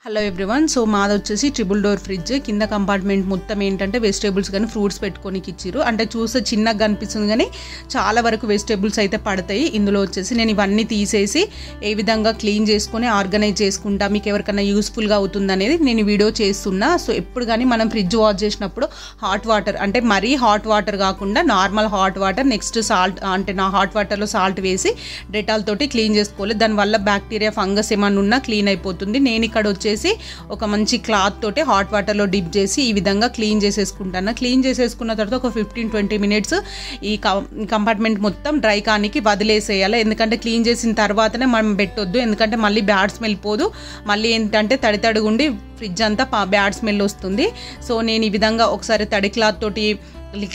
Hello everyone. So మాది వచ్చేసి triple door fridge. కింద కంపార్ట్మెంట్ మొత్తం ఏంటంటే వెజిటేబుల్స్ కానీ ఫ్రూట్స్ పెట్టుకోనికి ఇచ్చారు. అంటే చూస్తే చిన్నగా కనిపిస్తుంది కానీ చాలా వరకు వెజిటేబుల్స్ అయితే పడతాయి ఇందులో వచ్చేసి. నేను ఇవన్నీ తీసేసి ఏ విధంగా క్లీన్ చేసుకొని ఆర్గనైజ్ చేసుకుంటా, మీకు ఎవరికైనా యూస్ఫుల్గా అవుతుంది అనేది నేను వీడియో చేస్తున్నా. సో ఎప్పుడు కానీ మనం ఫ్రిడ్జ్ వాష్ చేసినప్పుడు హాట్ వాటర్, అంటే మరీ హాట్ వాటర్ కాకుండా normal hot water, next salt, అంటే నా హాట్ వాటర్లో సాల్ట్ వేసి డెటాల్ తోటి క్లీన్ చేసుకోవాలి. దానివల్ల బ్యాక్టీరియా ఫంగస్ ఏమన్నా ఉన్నా క్లీన్ అయిపోతుంది. నేను ఇక్కడ వచ్చేసి ఒక మంచి క్లాత్ తోటి హాట్ వాటర్లో డిప్ చేసి ఈ విధంగా క్లీన్ చేసేసుకుంటాను. క్లీన్ చేసేసుకున్న తర్వాత ఒక 15-20 మినిట్స్ ఈ కంపార్ట్మెంట్ మొత్తం డ్రై కానికి వదిలేసేయాలి. ఎందుకంటే క్లీన్ చేసిన తర్వాతనే మనం పెట్టొద్దు, ఎందుకంటే మళ్ళీ బ్యాడ్ స్మెల్ పోదు. మళ్ళీ ఏంటంటే తడి ఉండి ఫ్రిడ్జ్ అంతా బ్యాడ్ స్మెల్ వస్తుంది. సో నేను ఈ విధంగా ఒకసారి తడి క్లాత్ తోటి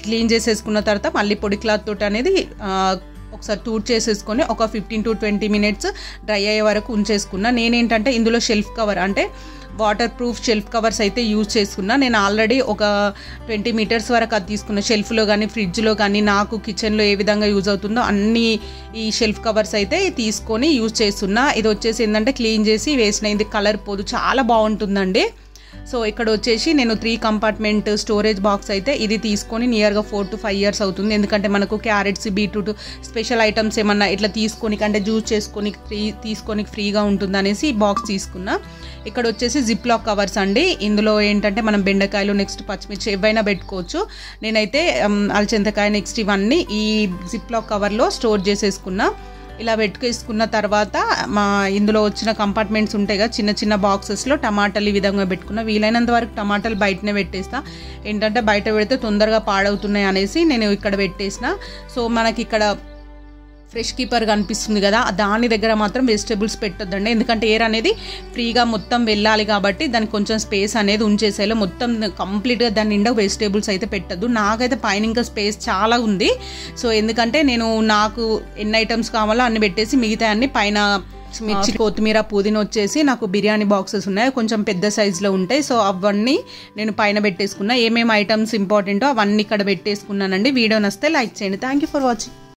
క్లీన్ చేసేసుకున్న తర్వాత మళ్ళీ పొడి క్లాత్ తోటి అనేది ఒకసారి టూట్ చేసేసుకొని ఒక 15-20 మినిట్స్ డ్రై అయ్యే వరకు ఉంచేసుకున్నా. నేనేంటంటే ఇందులో షెల్ఫ్ కవర్, అంటే వాటర్ ప్రూఫ్ షెల్ఫ్ కవర్స్ అయితే యూజ్ చేసుకున్నా. నేను ఆల్రెడీ ఒక 20 మీటర్స్ వరకు అది తీసుకున్నా. షెల్ఫ్లో కానీ ఫ్రిడ్జ్లో కానీ నాకు కిచెన్లో ఏ విధంగా యూజ్ అవుతుందో అన్ని ఈ షెల్ఫ్ కవర్స్ అయితే తీసుకొని యూజ్ చేస్తున్నా. ఇది వచ్చేసి ఏంటంటే క్లీన్ చేసి వేసిన, ఇది కలర్ పోదు, చాలా బాగుంటుందండి. సో ఇక్కడ వచ్చేసి నేను 3 కంపార్ట్మెంట్ స్టోరేజ్ బాక్స్ అయితే ఇది తీసుకొని నియర్గా 4 to 5 years అవుతుంది. ఎందుకంటే మనకు క్యారెట్స్, బీట్రూట్, స్పెషల్ ఐటమ్స్ ఏమన్నా ఇట్లా తీసుకొని, అంటే జ్యూస్ తీసుకొని ఫ్రీగా ఉంటుంది అనేసి ఈ బాక్స్ తీసుకున్నా. ఇక్కడ వచ్చేసి జిప్ లాక్ కవర్స్ అండి. ఇందులో ఏంటంటే మనం బెండకాయలు, నెక్స్ట్ పచ్చిమిర్చి ఏవైనా పెట్టుకోవచ్చు. నేనైతే అలచింతకాయ, నెక్స్ట్ ఇవన్నీ ఈ జిప్ లాక్ కవర్లో స్టోర్ చేసేసుకున్నా. ఇలా పెట్టుకేసుకున్న తర్వాత ఇందులో వచ్చిన కంపార్ట్మెంట్స్ ఉంటాయి కదా, చిన్న చిన్న బాక్సెస్లో టమాటాలు ఈ విధంగా పెట్టుకున్నా. వీలైనంత వరకు టమాటాలు బయటనే పెట్టేస్తా, ఏంటంటే బయట పెడితే తొందరగా పాడవుతున్నాయి అనేసి నేను ఇక్కడ పెట్టేసిన. సో మనకి ఇక్కడ ఫ్రెష్ కీపర్ కనిపిస్తుంది కదా, దాని దగ్గర మాత్రం వెజిటేబుల్స్ పెట్టొద్దండి. ఎందుకంటే ఎయిర్ అనేది ఫ్రీగా మొత్తం వెళ్ళాలి కాబట్టి దానికి కొంచెం స్పేస్ అనేది ఉంచేసేయాలి. మొత్తం కంప్లీట్గా దాని నిండా వెజిటేబుల్స్ అయితే పెట్టద్దు. నాకైతే పైన ఇంకా స్పేస్ చాలా ఉంది. సో ఎందుకంటే నాకు ఎన్ని ఐటమ్స్ కావాలో అన్ని పెట్టేసి మిగతా అన్ని పైన మిర్చి, కొత్తిమీర, పుదీనా వచ్చేసి నాకు బిర్యానీ బాక్సెస్ ఉన్నాయి, కొంచెం పెద్ద సైజులో ఉంటాయి. సో అవన్నీ నేను పైన పెట్టేసుకున్నా. ఏమేమి ఐటమ్స్ ఇంపార్టెంటో అవన్నీ ఇక్కడ పెట్టేసుకున్నానండి. వీడియో నచ్చితే లైక్ చేయండి. Thank you for watching.